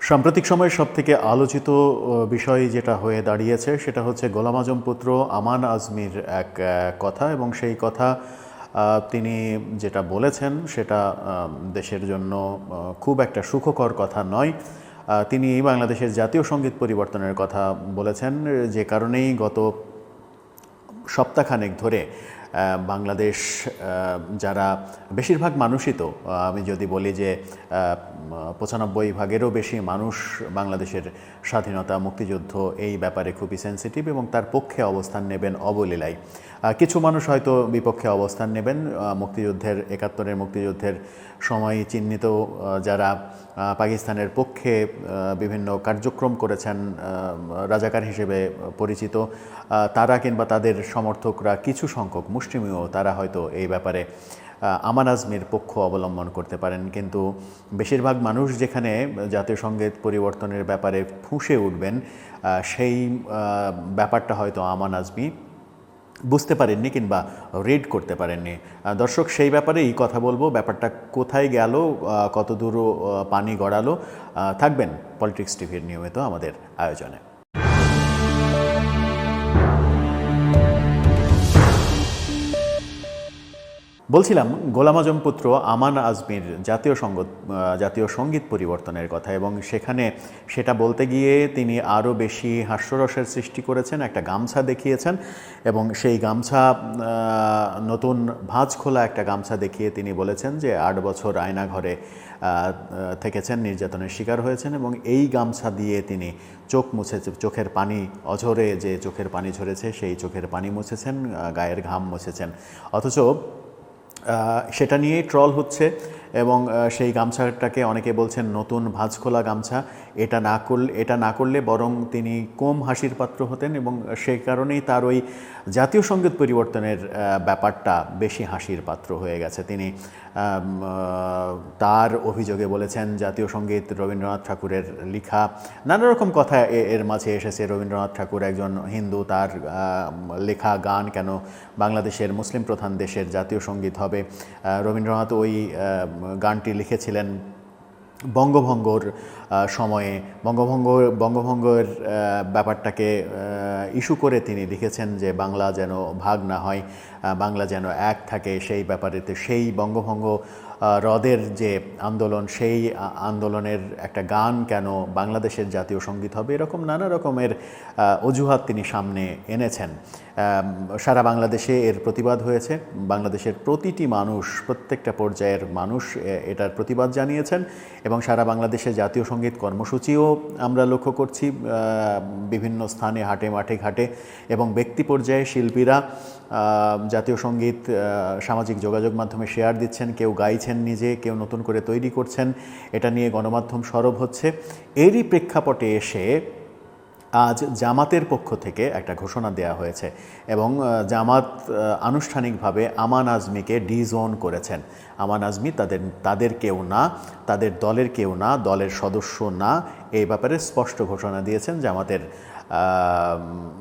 সাম্প্রতিক সময়ের সবথেকে আলোচিত বিষয় যেটা হয়ে দাঁড়িয়েছে সেটা হচ্ছে গোলাম আজম পুত্র আমান আজমির এক কথা, এবং সেই কথা তিনি যেটা বলেছেন সেটা দেশের জন্য খুব একটা সুখকর কথা নয়। তিনি বাংলাদেশের জাতীয় সঙ্গীত পরিবর্তনের কথা বলেছেন, যে কারণেই গত সপ্তাহখানেক ধরে বাংলাদেশ যারা বেশিরভাগ মানুষই তো, আমি যদি বলি যে 95 ভাগেরও বেশি মানুষ বাংলাদেশের স্বাধীনতা মুক্তিযুদ্ধ এই ব্যাপারে খুবই সেন্সিটিভ এবং তার পক্ষে অবস্থান নেবেন অবলীলায়। কিছু মানুষ হয়তো বিপক্ষে অবস্থান নেবেন। মুক্তিযুদ্ধের 71-এর মুক্তিযুদ্ধের সময় চিহ্নিত যারা পাকিস্তানের পক্ষে বিভিন্ন কার্যক্রম করেছেন, রাজাকার হিসেবে পরিচিত, তারা কিংবা তাদের সমর্থকরা কিছু সংখ্যক মুষ্টিমেয় তারা হয়তো এই ব্যাপারে আমান আজমির পক্ষ অবলম্বন করতে পারেন। কিন্তু বেশিরভাগ মানুষ যেখানে জাতীয় সঙ্গীত পরিবর্তনের ব্যাপারে ফুঁসে উঠবেন, সেই ব্যাপারটা হয়তো আমান আজমি বুঝতে পারেননি কিংবা রিড করতে পারেননি। দর্শক, সেই ব্যাপারেই কথা বলবো। ব্যাপারটা কোথায় গেল, কতদূর পানি গড়ালো, থাকবেন পলিটিক্স টিভির নিয়মিত আমাদের আয়োজনে। বলছিলাম গোলাম আজম পুত্র আমান আজমির জাতীয় সঙ্গীত পরিবর্তনের কথা, এবং সেটা বলতে গিয়ে তিনি আরও বেশি হাস্যরসের সৃষ্টি করেছেন। একটা গামছা দেখিয়েছেন এবং সেই গামছা নতুন ভাঁজ খোলা একটা গামছা দেখিয়ে তিনি বলেছেন যে 8 বছর আয়নাঘরে থেকেছেন, নির্যাতনের শিকার হয়েছেন, এবং এই গামছা দিয়ে তিনি চোখের পানি অঝরে যে চোখের পানি ঝরেছে সেই চোখের পানি মুছেছেন, গায়ের ঘাম মুছেছেন। অথচ সেটা নিয়েই ট্রল হচ্ছে, এবং সেই গামছাটাকে অনেকে বলছেন নতুন ভাঁজখোলা গামছা। এটা না করলে বরং তিনি কম হাসির পাত্র হতেন, এবং সেই কারণেই তার ওই জাতীয় সঙ্গীত পরিবর্তনের ব্যাপারটা বেশি হাসির পাত্র হয়ে গেছে। তিনি তার অভিযোগে বলেছেন জাতীয় সঙ্গীত রবীন্দ্রনাথ ঠাকুরের লেখা। নানা রকম কথা এর মাঝে এসেছে। রবীন্দ্রনাথ ঠাকুর একজন হিন্দু, তার লেখা গান কেন বাংলাদেশের মুসলিম প্রধান দেশের জাতীয় সঙ্গীত হবে? রবীন্দ্রনাথ ওই গানটি লিখেছিলেন বঙ্গভঙ্গর সময়ে। বঙ্গভঙ্গের ব্যাপারটাকে ইস্যু করে তিনি লিখেছেন যে বাংলা যেন ভাগ না হয়, বাংলা যেন এক থাকে। সেই ব্যাপারেতে সেই বঙ্গভঙ্গ রদের যে আন্দোলন, সেই আন্দোলনের একটা গান কেন বাংলাদেশের জাতীয় সঙ্গীত হবে, এরকম নানা রকমের অজুহাত তিনি সামনে এনেছেন। সারা বাংলাদেশে এর প্রতিবাদ হয়েছে। বাংলাদেশের প্রতিটি মানুষ, প্রত্যেকটা পর্যায়ের মানুষ এটার প্রতিবাদ জানিয়েছেন, এবং সারা বাংলাদেশে জাতীয় সঙ্গীত কর্মসূচিও আমরা লক্ষ্য করছি বিভিন্ন স্থানে, হাটে মাঠে ঘাটে, এবং ব্যক্তি পর্যায়ে শিল্পীরা জাতীয় সঙ্গীত সামাজিক যোগাযোগ মাধ্যমে শেয়ার দিচ্ছেন, কেউ গাইছেন নিজে, কেউ নতুন করে তৈরি করছেন। এটা নিয়ে গণমাধ্যম সরব হচ্ছে। এরই প্রেক্ষাপটে এসে আজ জামাতের পক্ষ থেকে একটা ঘোষণা দেওয়া হয়েছে, এবং জামাত আনুষ্ঠানিকভাবে আমান আজমিকে ডিজোন করেছেন। আমান আজমি তাদের কেউ না, তাদের দলের কেউ না, দলের সদস্য না, এই ব্যাপারে স্পষ্ট ঘোষণা দিয়েছেন জামাতের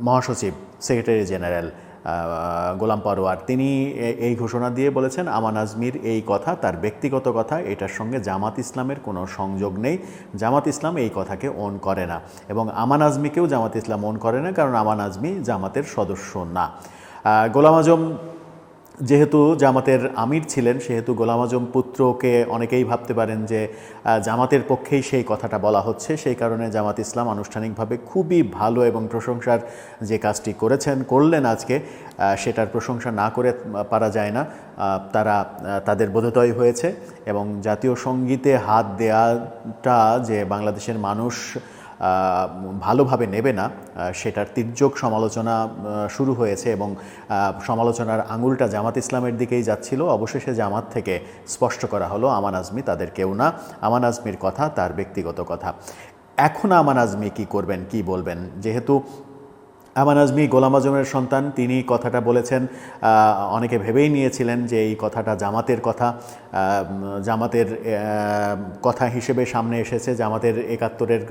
মহাসচিব, সেক্রেটারি জেনারেল গোলাম পরোয়ার। তিনি এই ঘোষণা দিয়ে বলেছেন আমান আজমির এই কথা তার ব্যক্তিগত কথা, এটার সঙ্গে জামাত ইসলামের কোনো সংযোগ নেই। জামাত ইসলাম এই কথাকে ওন করে না, এবং আমান আজমিকেও জামাত ইসলাম ওন করে না, কারণ আমান আজমি জামাতের সদস্য না। গোলাম আজম যেহেতু জামাতের আমির ছিলেন, সেহেতু গোলাম আজম পুত্রকে অনেকেই ভাবতে পারেন যে জামাতের পক্ষেই সেই কথাটা বলা হচ্ছে। সেই কারণে জামাত ইসলাম আনুষ্ঠানিকভাবে খুবই ভালো এবং প্রশংসার যে কাজটি করলেন আজকে, সেটার প্রশংসা না করে পারা যায় না। তাদের বোধোদয় হয়েছে, এবং জাতীয় সঙ্গীতে হাত দেওয়াটা যে বাংলাদেশের মানুষ ভালোভাবে নেবে না, সেটার তীর্যক সমালোচনা শুরু হয়েছে, এবং সমালোচনার আঙুলটা জামাত ইসলামের দিকেই যাচ্ছিল। অবশেষে জামাত থেকে স্পষ্ট করা হলো আমান আজমি তাদের কেউ না, আমান আজমির কথা তার ব্যক্তিগত কথা। এখন আমান আজমি কী করবেন, কি বলবেন? যেহেতু আমান আজমি গোলাম আজমের সন্তান, তিনি কথাটা বলেছেন, অনেকে ভেবেই নিয়েছিলেন যে এই কথাটা জামাতের কথা হিসেবে সামনে এসেছে। জামাতের 71-এর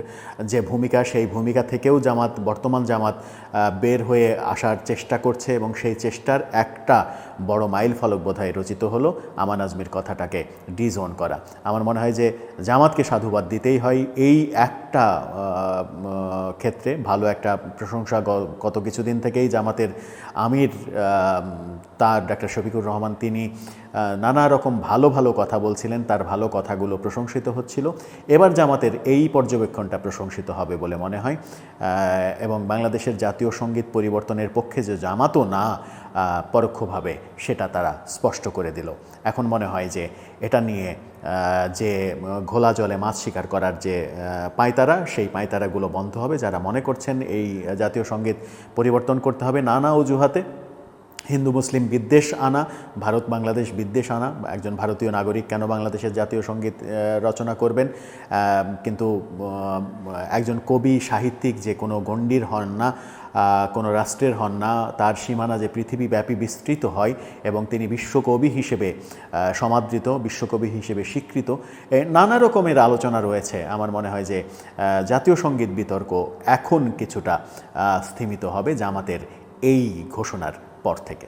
যে ভূমিকা, সেই ভূমিকা থেকেও বর্তমান জামাত বের হয়ে আসার চেষ্টা করছে, এবং সেই চেষ্টার একটা বড় মাইল ফলক বোধহয় রচিত হলো আমান আজমির কথাটাকে ডিজোন করা। আমার মনে হয় যে জামাতকে সাধুবাদ দিতেই হয়। এই একটা একটা ক্ষেত্রে ভালো একটা প্রশংসা গত কিছুদিন থেকেই জামাতের আমির তার ডক্টর শফিকুর রহমান তিনি নানা রকম ভালো ভালো কথা বলছিলেন, তার ভালো কথাগুলো প্রশংসিত হচ্ছিল। এবার জামাতের এই পর্যবেক্ষণটা প্রশংসিত হবে বলে মনে হয় এবং বাংলাদেশের জাতীয় সঙ্গীত পরিবর্তনের পক্ষে যে জামাতও না পরোক্ষভাবে সেটা তারা স্পষ্ট করে দিল। এখন মনে হয় যে এটা নিয়ে যে ঘোলা জলে মাছ শিকার করার যে পাঁয়তারা, সেই পাঁয়তারাগুলো বন্ধ হবে। যারা মনে করছেন এই জাতীয় সঙ্গীত পরিবর্তন করতে হবে নানা অজুহাতে, হিন্দু মুসলিম বিদ্বেষ আনা, ভারত বাংলাদেশ বিদ্বেষ আনা, একজন ভারতীয় নাগরিক কেন বাংলাদেশের জাতীয় সঙ্গীত রচনা করবেন, কিন্তু একজন কবি সাহিত্যিক যে কোনো গণ্ডির হন না, কোনো রাষ্ট্রের হন না, তার সীমানা যে পৃথিবীব্যাপী বিস্তৃত হয় এবং তিনি বিশ্বকবি হিসেবে সমাদৃত, বিশ্বকবি হিসেবে স্বীকৃত, নানা রকমের আলোচনা রয়েছে। আমার মনে হয় যে জাতীয় সঙ্গীত বিতর্ক এখন কিছুটা স্থিমিত হবে জামাতের এই ঘোষণার পর থেকে।